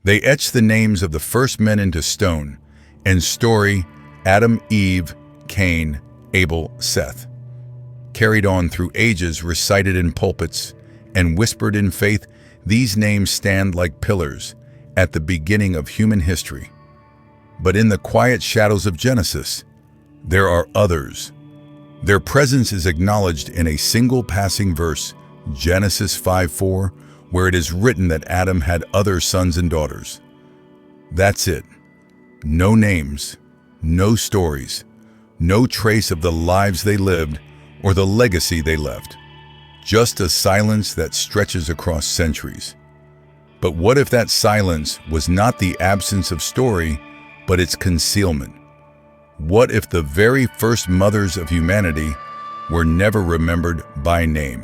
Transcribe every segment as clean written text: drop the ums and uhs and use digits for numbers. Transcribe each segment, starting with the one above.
They etched the names of the first men into stone, and story Adam, Eve, Cain, Abel, Seth, carried on through ages, recited in pulpits, and whispered in faith. These names stand like pillars at the beginning of human history. But in the quiet shadows of Genesis, there are others. Their presence is acknowledged in a single passing verse, Genesis 5:4, where it is written that Adam had other sons and daughters. That's it. No names, no stories, no trace of the lives they lived or the legacy they left. Just a silence that stretches across centuries. But what if that silence was not the absence of story, but its concealment? What if the very first mothers of humanity were never remembered by name?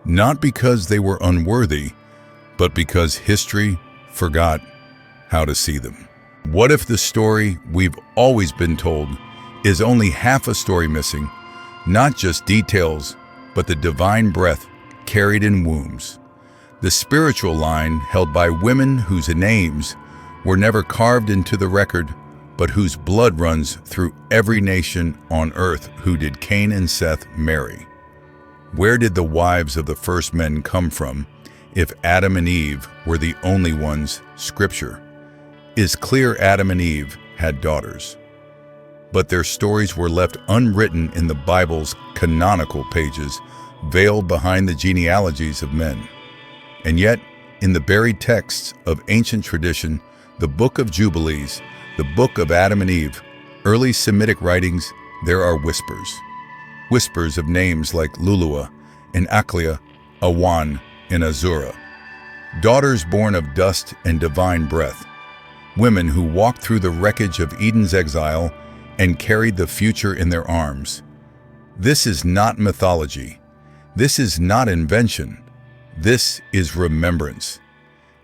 Not because they were unworthy, but because history forgot how to see them. What if the story we've always been told is only half a story missing, not just details, but the divine breath carried in wombs? The spiritual line held by women whose names were never carved into the record, but whose blood runs through every nation on earth. Who did Cain and Seth marry? Where did the wives of the first men come from if Adam and Eve were the only ones? Scripture is clear. Adam and Eve had daughters, but their stories were left unwritten in the Bible's canonical pages, veiled behind the genealogies of men. And yet, in the buried texts of ancient tradition, the Book of Jubilees, the Book of Adam and Eve, early Semitic writings, there are whispers. Whispers of names like Lulua and Aclia, Awan and Azura. Daughters born of dust and divine breath. Women who walked through the wreckage of Eden's exile and carried the future in their arms. This is not mythology. This is not invention. This is remembrance.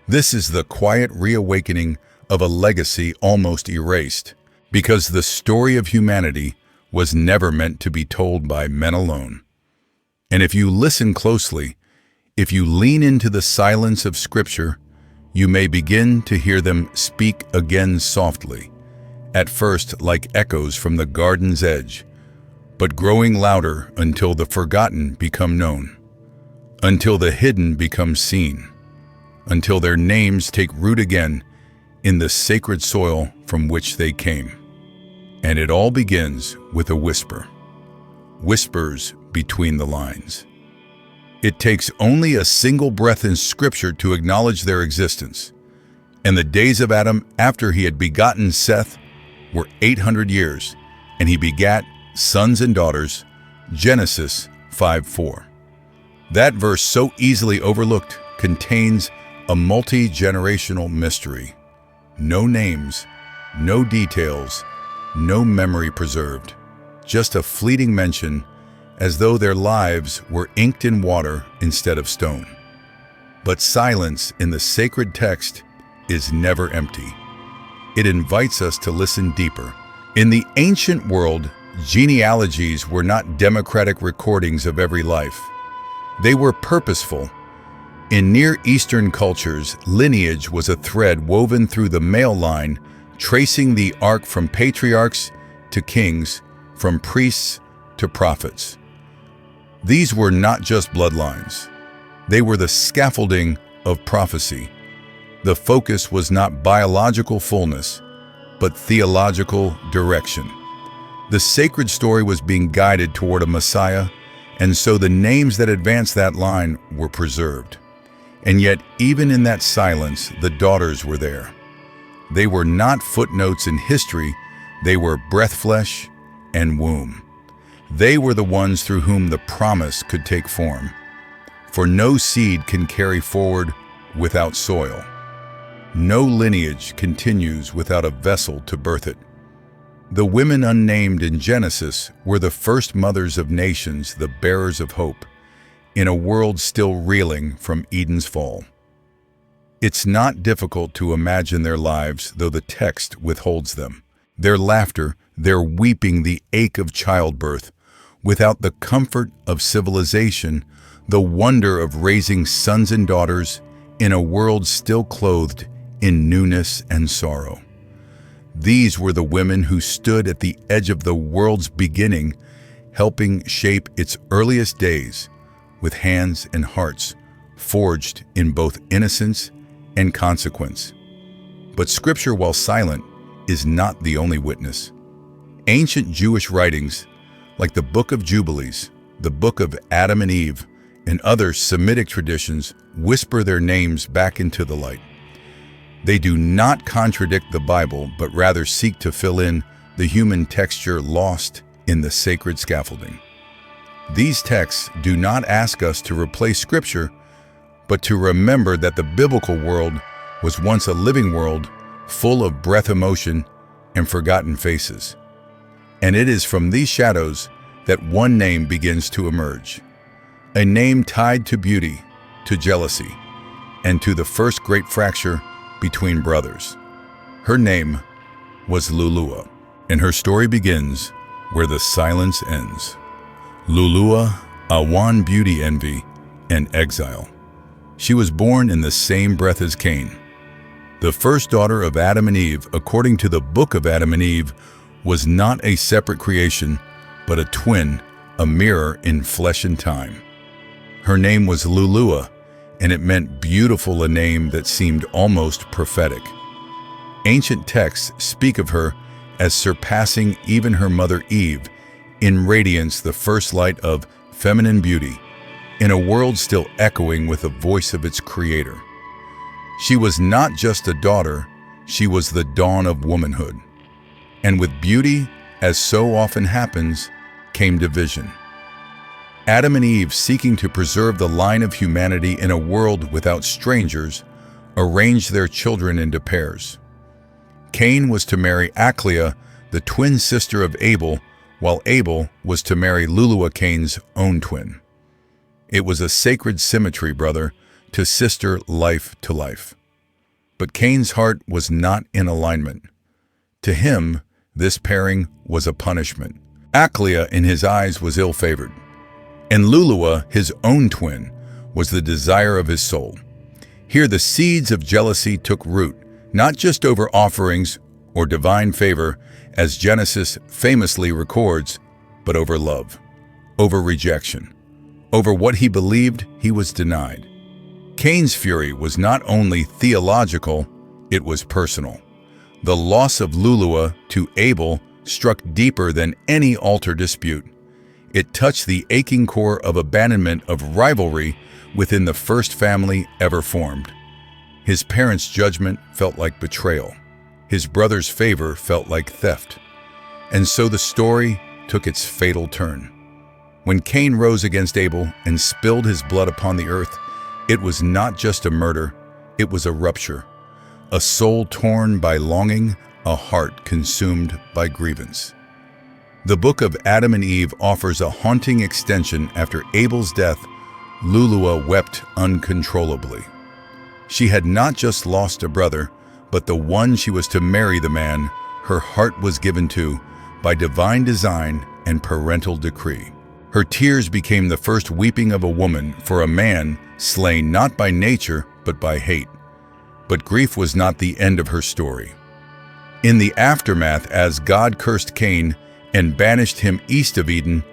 This is the quiet reawakening of a legacy almost erased, because the story of humanity was never meant to be told by men alone. And if you listen closely, if you lean into the silence of Scripture, you may begin to hear them speak again softly, at first like echoes from the garden's edge, but growing louder until the forgotten become known, until the hidden become seen, until their names take root again in the sacred soil from which they came. And it all begins with a whisper. Whispers between the lines. It takes only a single breath in Scripture to acknowledge their existence. And the days of Adam after he had begotten Seth were 800 years, and he begat sons and daughters. Genesis 5:4. That verse, so easily overlooked, contains a multi-generational mystery. No names, no details, no memory preserved. Just a fleeting mention, as though their lives were inked in water instead of stone. But silence in the sacred text is never empty. It invites us to listen deeper. In the ancient world, genealogies were not democratic recordings of every life. They were purposeful. In Near Eastern cultures, lineage was a thread woven through the male line, tracing the arc from patriarchs to kings, from priests to prophets. These were not just bloodlines. They were the scaffolding of prophecy. The focus was not biological fullness, but theological direction. The sacred story was being guided toward a Messiah, and so the names that advanced that line were preserved. And yet, even in that silence, the daughters were there. They were not footnotes in history, they were breathflesh and womb. They were the ones through whom the promise could take form. For no seed can carry forward without soil. No lineage continues without a vessel to birth it. The women unnamed in Genesis were the first mothers of nations, the bearers of hope, in a world still reeling from Eden's fall. It's not difficult to imagine their lives, though the text withholds them. Their laughter, their weeping, the ache of childbirth, without the comfort of civilization, the wonder of raising sons and daughters in a world still clothed in newness and sorrow. These were the women who stood at the edge of the world's beginning, helping shape its earliest days with hands and hearts forged in both innocence and consequence. But Scripture, while silent, is not the only witness. Ancient Jewish writings, like the Book of Jubilees, the Book of Adam and Eve, and other Semitic traditions, whisper their names back into the light. They do not contradict the Bible, but rather seek to fill in the human texture lost in the sacred scaffolding. These texts do not ask us to replace Scripture, but to remember that the biblical world was once a living world full of breath, emotion, and forgotten faces. And it is from these shadows that one name begins to emerge. A name tied to beauty, to jealousy, and to the first great fracture between brothers. Her name was Lulua, and her story begins where the silence ends. Lulua, Awan, beauty envy, and exile. She was born in the same breath as Cain. The first daughter of Adam and Eve, according to the Book of Adam and Eve, was not a separate creation, but a twin, a mirror in flesh and time. Her name was Lulua, and it meant beautiful, a name that seemed almost prophetic. Ancient texts speak of her as surpassing even her mother Eve in radiance, the first light of feminine beauty, in a world still echoing with the voice of its creator. She was not just a daughter, she was the dawn of womanhood. And with beauty, as so often happens, came division. Adam and Eve, seeking to preserve the line of humanity in a world without strangers, arranged their children into pairs. Cain was to marry Aclia, the twin sister of Abel, while Abel was to marry Lulua, Cain's own twin. It was a sacred symmetry, brother to sister, life to life. But Cain's heart was not in alignment. To him, this pairing was a punishment. Aclia, in his eyes, was ill-favored. And Lulua, his own twin, was the desire of his soul. Here the seeds of jealousy took root, not just over offerings or divine favor, as Genesis famously records, but over love, over rejection, over what he believed he was denied. Cain's fury was not only theological, it was personal. The loss of Lulua to Abel struck deeper than any altar dispute. It touched the aching core of abandonment, of rivalry within the first family ever formed. His parents' judgment felt like betrayal. His brother's favor felt like theft. And so the story took its fatal turn. When Cain rose against Abel and spilled his blood upon the earth, it was not just a murder, it was a rupture. A soul torn by longing, a heart consumed by grievance. The Book of Adam and Eve offers a haunting extension. After Abel's death, Lulua wept uncontrollably. She had not just lost a brother, but the one she was to marry, the man her heart was given to by divine design and parental decree. Her tears became the first weeping of a woman for a man slain not by nature but by hate. But grief was not the end of her story. In the aftermath, as God cursed Cain and banished him east of Eden,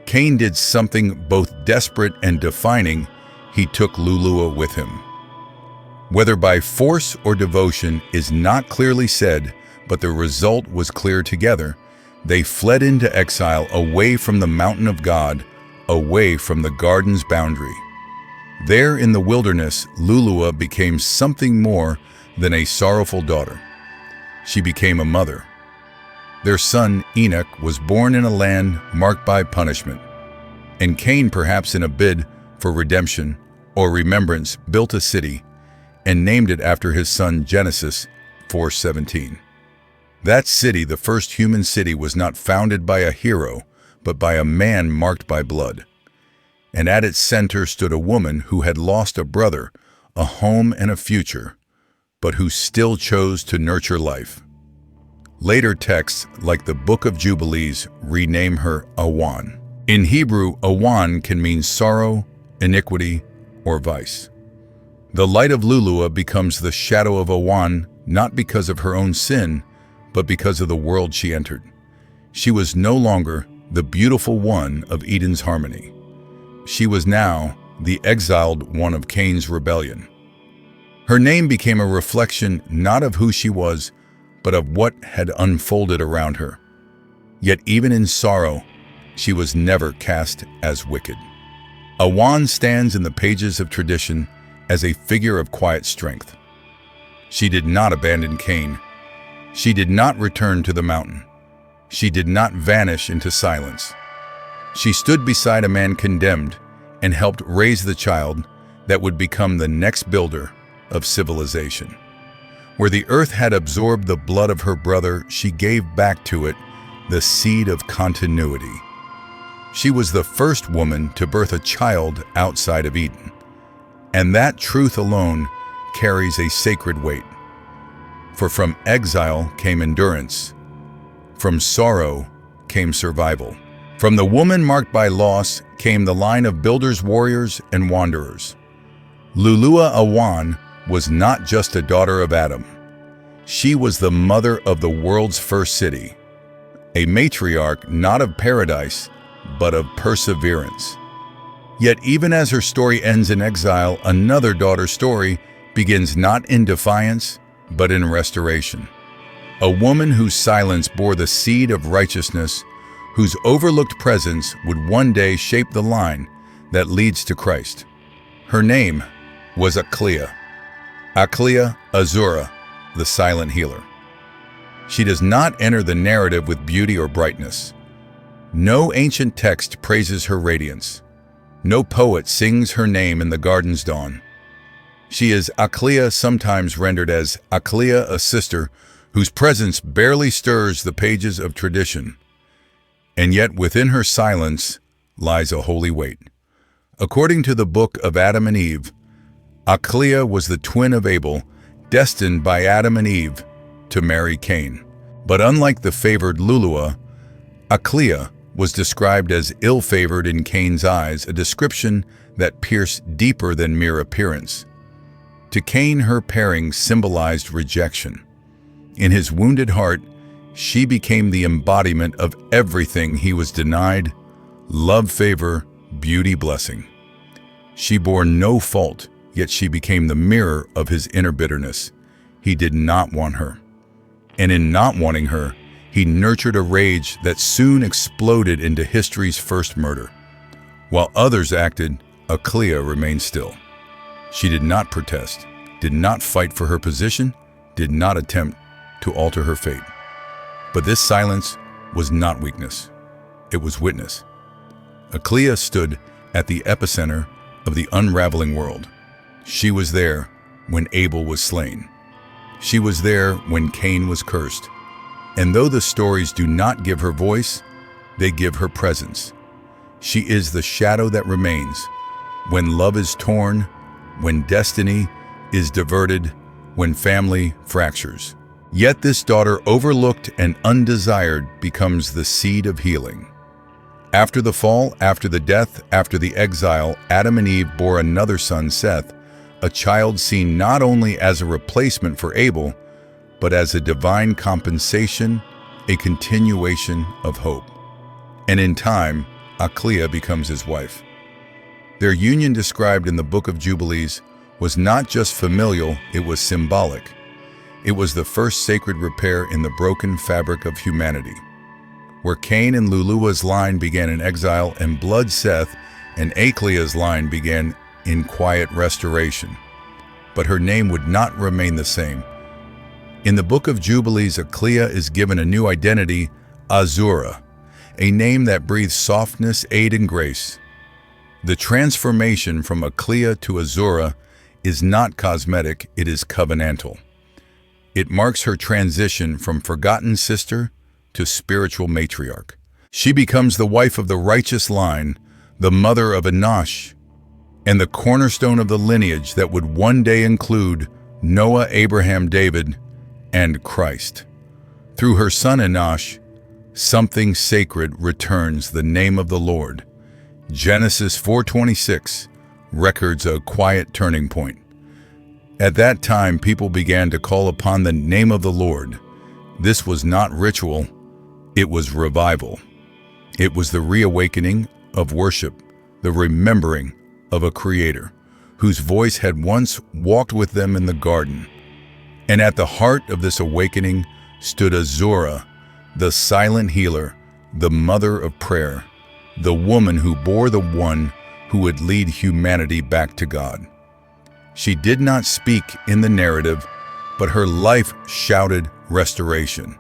Cain did something both desperate and defining. He took Lulua with him. Whether by force or devotion is not clearly said, but the result was clear together. They fled into exile, away from the mountain of God, away from the garden's boundary. There in the wilderness, Lulua became something more than a sorrowful daughter. She became a mother. Their son, Enoch, was born in a land marked by punishment. And Cain, perhaps in a bid for redemption or remembrance, built a city and named it after his son, Genesis 4:17. That city, the first human city, was not founded by a hero, but by a man marked by blood. And at its center stood a woman who had lost a brother, a home and a future, but who still chose to nurture life. Later texts, like the Book of Jubilees, rename her Awan. In Hebrew, Awan can mean sorrow, iniquity, or vice. The light of Lulua becomes the shadow of Awan, not because of her own sin, but because of the world she entered. She was no longer the beautiful one of Eden's harmony. She was now the exiled one of Cain's rebellion. Her name became a reflection not of who she was, but of what had unfolded around her. Yet even in sorrow, she was never cast as wicked. Awan stands in the pages of tradition as a figure of quiet strength. She did not abandon Cain. She did not return to the mountain. She did not vanish into silence. She stood beside a man condemned and helped raise the child that would become the next builder of civilization. Where the earth had absorbed the blood of her brother, she gave back to it the seed of continuity. She was the first woman to birth a child outside of Eden. And that truth alone carries a sacred weight. For from exile came endurance. From sorrow came survival. From the woman marked by loss came the line of builders, warriors, and wanderers. Lulua Awan was not just a daughter of Adam. She was the mother of the world's first city, a matriarch not of paradise, but of perseverance. Yet even as her story ends in exile, another daughter's story begins not in defiance, but in restoration. A woman whose silence bore the seed of righteousness, whose overlooked presence would one day shape the line that leads to Christ. Her name was Aclia. Aclia Azura, the silent healer. She does not enter the narrative with beauty or brightness. No ancient text praises her radiance. No poet sings her name in the garden's dawn. She is Aclia, sometimes rendered as Aclia, a sister, whose presence barely stirs the pages of tradition. And yet within her silence lies a holy weight. According to the book of Adam and Eve, Aclia was the twin of Abel, destined by Adam and Eve to marry Cain. But unlike the favored Lulua, Aclia was described as ill-favored in Cain's eyes, a description that pierced deeper than mere appearance. To Cain, her pairing symbolized rejection. In his wounded heart, she became the embodiment of everything he was denied: love, favor, beauty, blessing. She bore no fault, yet she became the mirror of his inner bitterness. He did not want her. And in not wanting her, he nurtured a rage that soon exploded into history's first murder. While others acted, Aclia remained still. She did not protest, did not fight for her position, did not attempt to alter her fate. But this silence was not weakness. It was witness. Aclia stood at the epicenter of the unraveling world. She was there when Abel was slain. She was there when Cain was cursed. And though the stories do not give her voice, they give her presence. She is the shadow that remains when love is torn, when destiny is diverted, when family fractures. Yet this daughter, overlooked and undesired, becomes the seed of healing. After the fall, after the death, after the exile, Adam and Eve bore another son, Seth, a child seen not only as a replacement for Abel, but as a divine compensation, a continuation of hope. And in time, Aclia becomes his wife. Their union, described in the Book of Jubilees, was not just familial, it was symbolic. It was the first sacred repair in the broken fabric of humanity. Where Cain and Lulua's line began in exile, and blood Seth and Aclia's line began in quiet restoration. But her name would not remain the same. In the Book of Jubilees, Aclia is given a new identity, Azura, a name that breathes softness, aid, and grace. The transformation from Aclia to Azura is not cosmetic, it is covenantal. It marks her transition from forgotten sister to spiritual matriarch. She becomes the wife of the righteous line, the mother of Enosh, and the cornerstone of the lineage that would one day include Noah, Abraham, David, and Christ. Through her son Enosh, something sacred returns, the name of the Lord. Genesis 4:26 records a quiet turning point. At that time, people began to call upon the name of the Lord. This was not ritual, it was revival. It was the reawakening of worship, the remembering of a Creator, whose voice had once walked with them in the garden. And at the heart of this awakening stood Azura, the silent healer, the mother of prayer, the woman who bore the one who would lead humanity back to God. She did not speak in the narrative, but her life shouted restoration.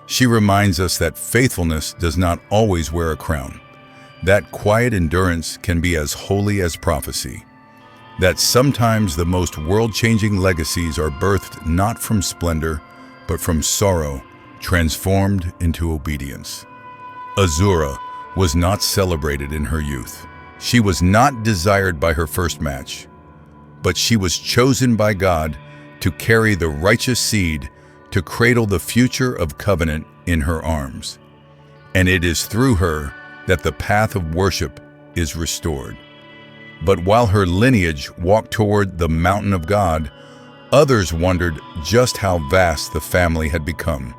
She reminds us that faithfulness does not always wear a crown, that quiet endurance can be as holy as prophecy, that sometimes the most world-changing legacies are birthed not from splendor, but from sorrow, transformed into obedience. Azura was not celebrated in her youth. She was not desired by her first match, but she was chosen by God to carry the righteous seed to cradle the future of covenant in her arms. And it is through her that the path of worship is restored. But while her lineage walked toward the mountain of God, others wondered just how vast the family had become.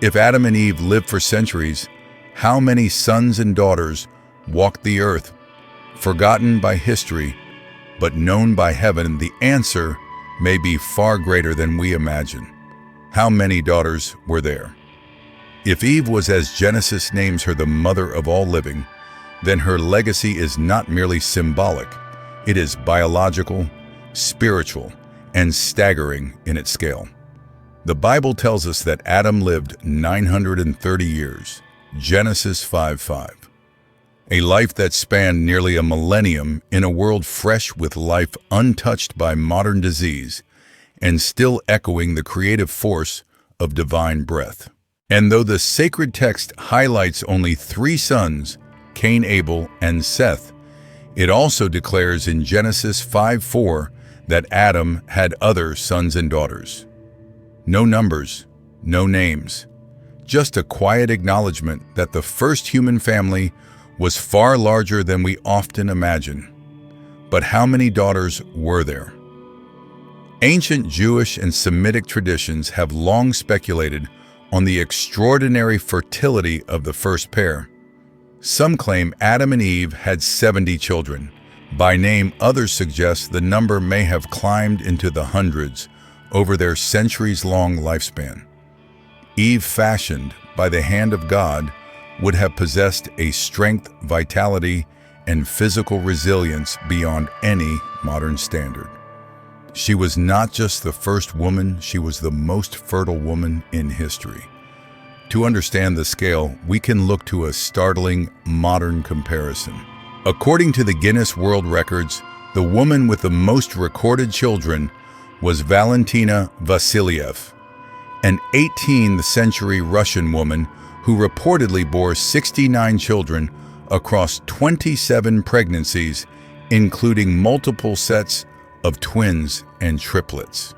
If Adam and Eve lived for centuries, how many sons and daughters walked the earth, forgotten by history, but known by heaven? The answer may be far greater than we imagine. How many daughters were there? If Eve was, as Genesis names her, the mother of all living, then her legacy is not merely symbolic. It is biological, spiritual, and staggering in its scale. The Bible tells us that Adam lived 930 years, Genesis 5:5. A life that spanned nearly a millennium in a world fresh with life untouched by modern disease and still echoing the creative force of divine breath. And though the sacred text highlights only 3 sons, Cain, Abel, and Seth, it also declares in Genesis 5:4 that Adam had other sons and daughters. No numbers, no names, just a quiet acknowledgement that the first human family was far larger than we often imagine. But how many daughters were there? Ancient Jewish and Semitic traditions have long speculated on the extraordinary fertility of the first pair. Some claim Adam and Eve had 70 children. By name, others suggest the number may have climbed into the hundreds over their centuries-long lifespan. Eve, fashioned by the hand of God, would have possessed a strength, vitality, and physical resilience beyond any modern standard. She was not just the first woman, she was the most fertile woman in history. To understand the scale, we can look to a startling modern comparison. According to the Guinness World Records, the woman with the most recorded children was Valentina Vasilyev, an 18th century Russian woman who reportedly bore 69 children across 27 pregnancies, including multiple sets of twins and triplets.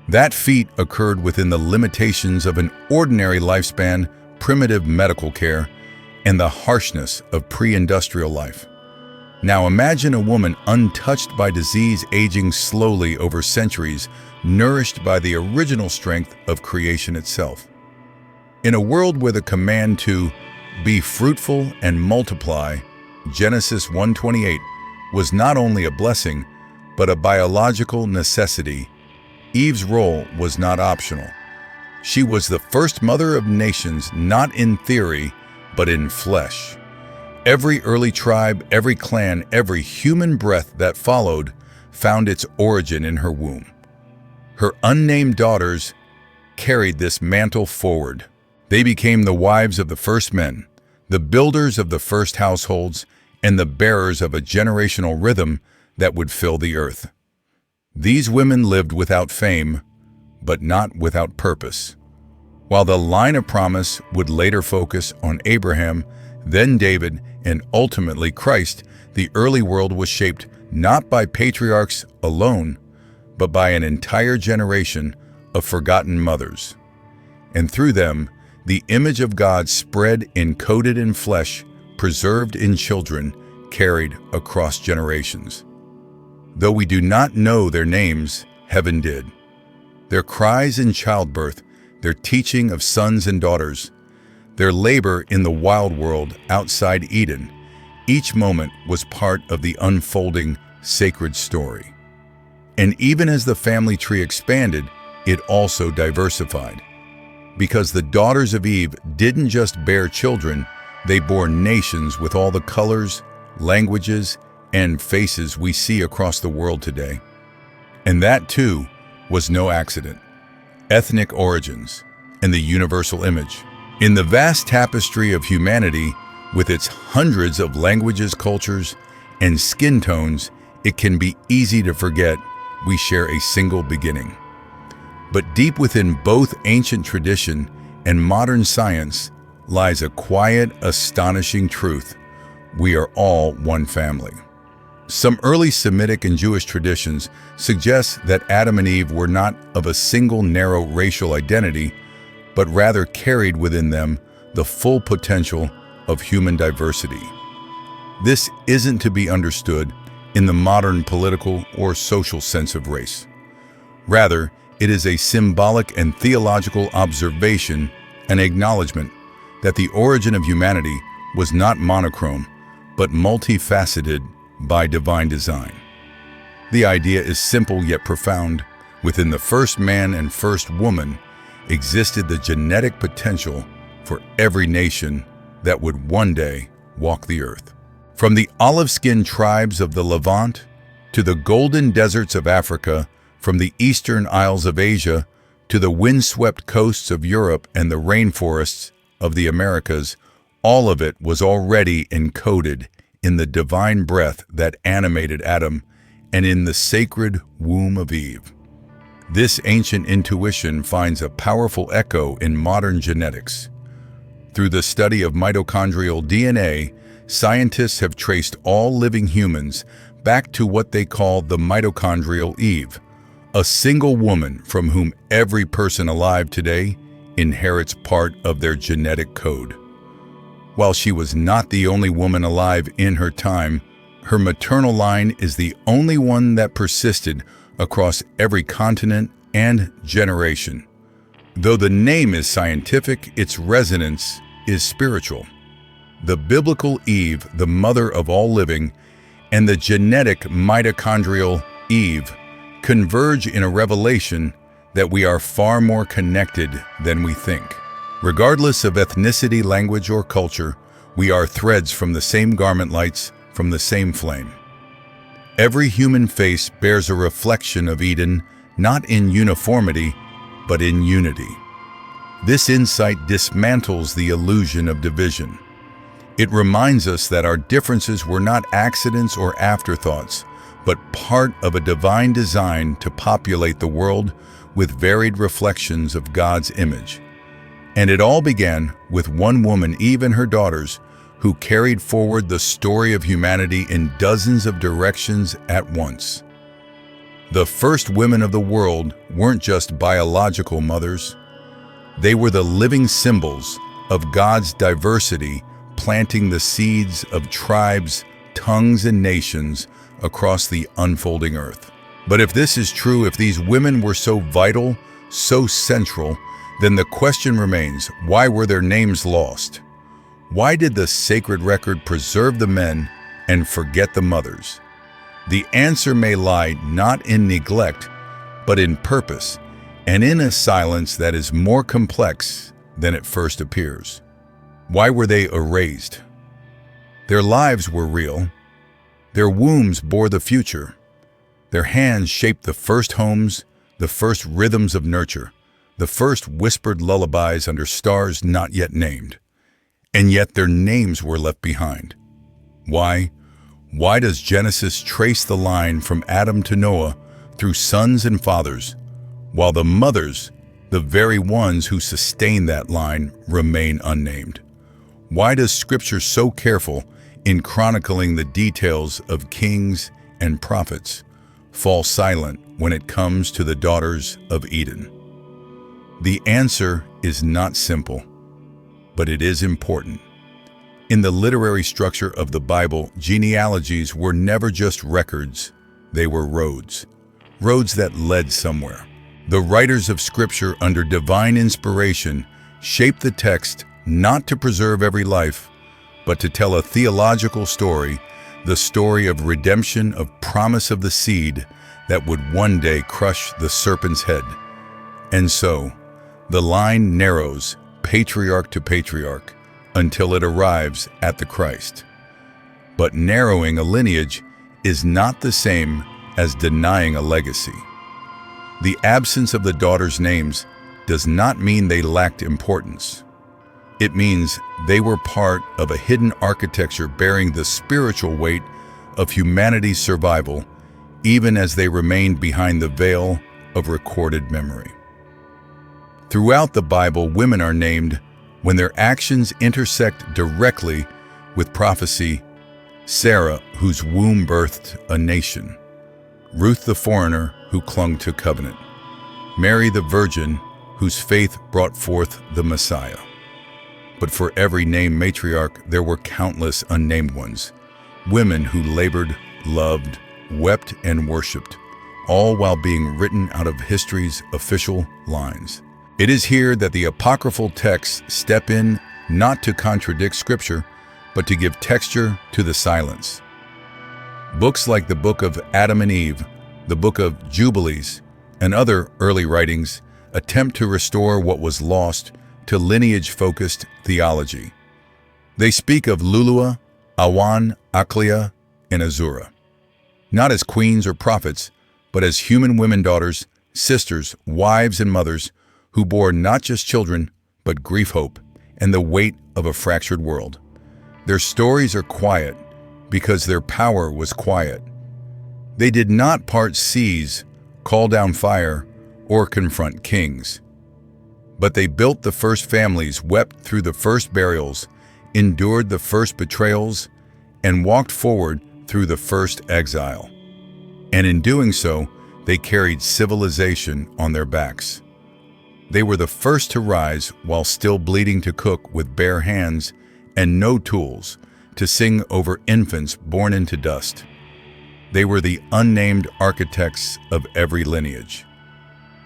That feat occurred within the limitations of an ordinary lifespan, primitive medical care, and the harshness of pre-industrial life. Now imagine a woman untouched by disease, aging slowly over centuries, nourished by the original strength of creation itself. In a world where the command to be fruitful and multiply, Genesis 1:28, was not only a blessing, but a biological necessity, Eve's role was not optional. She was the first mother of nations, not in theory, but in flesh. Every early tribe, every clan, every human breath that followed found its origin in her womb. Her unnamed daughters carried this mantle forward. They became the wives of the first men, the builders of the first households, and the bearers of a generational rhythm that would fill the earth. These women lived without fame, but not without purpose. While the line of promise would later focus on Abraham, then David, and ultimately Christ, the early world was shaped not by patriarchs alone, but by an entire generation of forgotten mothers. And through them, the image of God spread, encoded in flesh, preserved in children, carried across generations. Though we do not know their names, heaven did. Their cries in childbirth, their teaching of sons and daughters, their labor in the wild world outside Eden, each moment was part of the unfolding sacred story. And even as the family tree expanded, it also diversified. Because the daughters of Eve didn't just bear children, they bore nations with all the colors, languages, and faces we see across the world today. And that, too, was no accident. Ethnic origins and the universal image. In the vast tapestry of humanity, with its hundreds of languages, cultures, and skin tones, it can be easy to forget we share a single beginning. But deep within both ancient tradition and modern science lies a quiet, astonishing truth. We are all one family. Some early Semitic and Jewish traditions suggest that Adam and Eve were not of a single narrow racial identity, but rather carried within them the full potential of human diversity. This isn't to be understood in the modern political or social sense of race. Rather, it is a symbolic and theological observation, an acknowledgement that the origin of humanity was not monochrome, but multifaceted by divine design. The idea is simple yet profound. Within the first man and first woman existed the genetic potential for every nation that would one day walk the earth. From the olive-skinned tribes of the Levant to the golden deserts of Africa, from the eastern isles of Asia to the windswept coasts of Europe and the rainforests of the Americas, all of it was already encoded in the divine breath that animated Adam and in the sacred womb of Eve. This ancient intuition finds a powerful echo in modern genetics. Through the study of mitochondrial DNA, scientists have traced all living humans back to what they call the mitochondrial Eve, a single woman from whom every person alive today inherits part of their genetic code. While she was not the only woman alive in her time, her maternal line is the only one that persisted across every continent and generation. Though the name is scientific, its resonance is spiritual. The biblical Eve, the mother of all living, and the genetic mitochondrial Eve converge in a revelation that we are far more connected than we think. Regardless of ethnicity, language, or culture, we are threads from the same garment lights, from the same flame. Every human face bears a reflection of Eden, not in uniformity, but in unity. This insight dismantles the illusion of division. It reminds us that our differences were not accidents or afterthoughts, but part of a divine design to populate the world with varied reflections of God's image. And it all began with one woman, Eve, and her daughters, who carried forward the story of humanity in dozens of directions at once. The first women of the world weren't just biological mothers. They were the living symbols of God's diversity, planting the seeds of tribes, tongues, and nations across the unfolding earth. But if this is true, if these women were so vital, so central, then the question remains, why were their names lost? Why did the sacred record preserve the men and forget the mothers? The answer may lie not in neglect, but in purpose, and in a silence that is more complex than it first appears. Why were they erased? Their lives were real. Their wombs bore the future. Their hands shaped the first homes, the first rhythms of nurture, the first whispered lullabies under stars not yet named. And yet their names were left behind. Why? Why does Genesis trace the line from Adam to Noah through sons and fathers, while the mothers, the very ones who sustain that line, remain unnamed? Why does Scripture so careful in chronicling the details of kings and prophets fall silent when it comes to the daughters of Eden? The answer is not simple, but it is important. In the literary structure of the Bible, genealogies were never just records, They were roads that led somewhere. The writers of Scripture under divine inspiration shaped the text not to preserve every life, but to tell a theological story, the story of redemption, of promise of the seed that would one day crush the serpent's head. And so, the line narrows patriarch to patriarch until it arrives at the Christ. But narrowing a lineage is not the same as denying a legacy. The absence of the daughters' names does not mean they lacked importance. It means they were part of a hidden architecture bearing the spiritual weight of humanity's survival, even as they remained behind the veil of recorded memory. Throughout the Bible, women are named when their actions intersect directly with prophecy. Sarah, whose womb birthed a nation. Ruth the foreigner, who clung to covenant. Mary the virgin, whose faith brought forth the Messiah. But for every named matriarch, there were countless unnamed ones. Women who labored, loved, wept, and worshipped, all while being written out of history's official lines. It is here that the apocryphal texts step in, not to contradict Scripture, but to give texture to the silence. Books like the Book of Adam and Eve, the Book of Jubilees, and other early writings attempt to restore what was lost to lineage-focused theology. They speak of Lulua, Awan, Aclia, and Azura, not as queens or prophets, but as human women daughters, sisters, wives, and mothers who bore not just children, but grief, hope, and the weight of a fractured world. Their stories are quiet because their power was quiet. They did not part seas, call down fire, or confront kings. But they built the first families, wept through the first burials, endured the first betrayals, and walked forward through the first exile. And in doing so, they carried civilization on their backs. They were the first to rise while still bleeding, to cook with bare hands and no tools, to sing over infants born into dust. They were the unnamed architects of every lineage.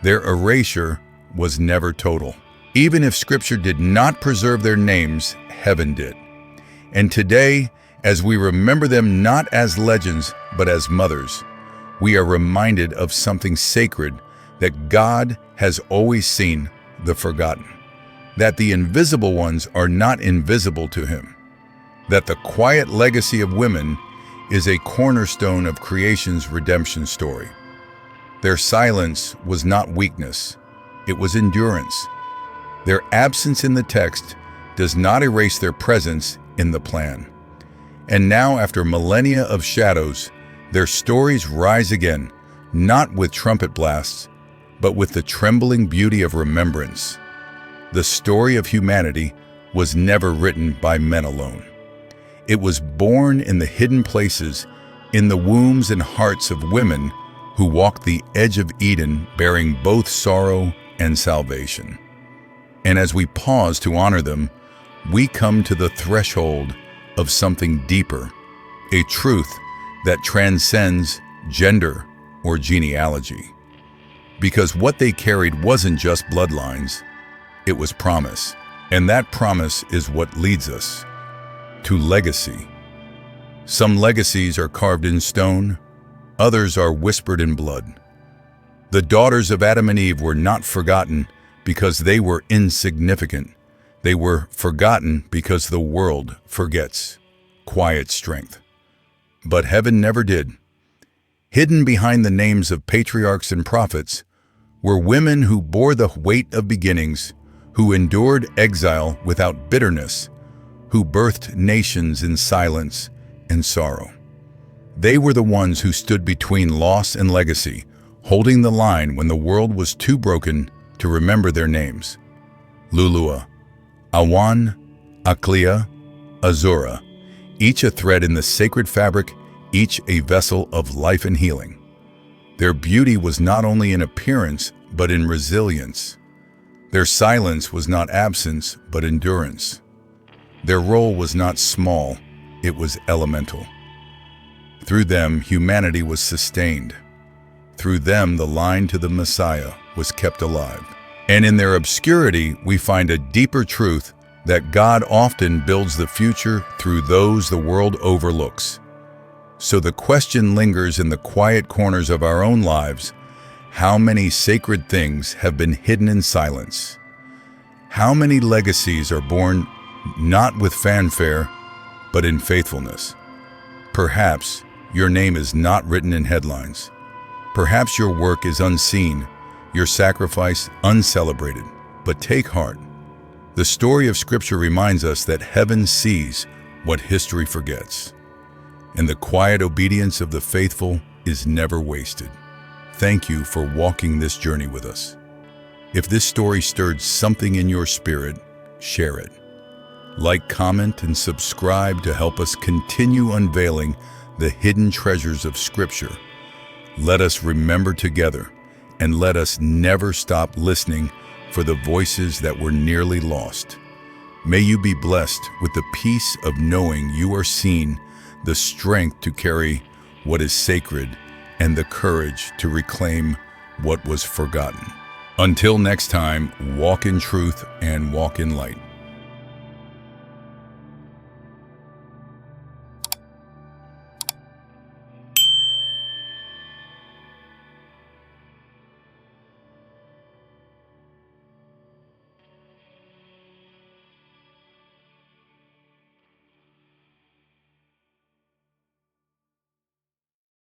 Their erasure was never total. Even if Scripture did not preserve their names, heaven did. And today, as we remember them not as legends, but as mothers, we are reminded of something sacred, that God has always seen the forgotten, that the invisible ones are not invisible to Him, that the quiet legacy of women is a cornerstone of creation's redemption story. Their silence was not weakness, it was endurance. Their absence in the text does not erase their presence in the plan. And now, after millennia of shadows, their stories rise again, not with trumpet blasts, but with the trembling beauty of remembrance. The story of humanity was never written by men alone. It was born in the hidden places, in the wombs and hearts of women who walked the edge of Eden, bearing both sorrow and salvation. And as we pause to honor them, we come to the threshold of something deeper, a truth that transcends gender or genealogy. Because what they carried wasn't just bloodlines, it was promise. And that promise is what leads us to legacy. Some legacies are carved in stone, others are whispered in blood. The daughters of Adam and Eve were not forgotten because they were insignificant. They were forgotten because the world forgets quiet strength. But heaven never did. Hidden behind the names of patriarchs and prophets were women who bore the weight of beginnings, who endured exile without bitterness, who birthed nations in silence and sorrow. They were the ones who stood between loss and legacy, holding the line when the world was too broken to remember their names. Lulua, Awan, Aclia, Azura, each a thread in the sacred fabric, each a vessel of life and healing. Their beauty was not only in appearance, but in resilience. Their silence was not absence, but endurance. Their role was not small, it was elemental. Through them, humanity was sustained. Through them, the line to the Messiah was kept alive. And in their obscurity, we find a deeper truth that God often builds the future through those the world overlooks. So the question lingers in the quiet corners of our own lives: how many sacred things have been hidden in silence? How many legacies are born not with fanfare, but in faithfulness? Perhaps your name is not written in headlines. Perhaps your work is unseen, your sacrifice uncelebrated. But take heart. The story of Scripture reminds us that heaven sees what history forgets, and the quiet obedience of the faithful is never wasted. Thank you for walking this journey with us. If this story stirred something in your spirit, share it. Like, comment, and subscribe to help us continue unveiling the hidden treasures of Scripture. Let us remember together, and let us never stop listening for the voices that were nearly lost. May you be blessed with the peace of knowing you are seen, the strength to carry what is sacred, and the courage to reclaim what was forgotten. Until next time, walk in truth and walk in light.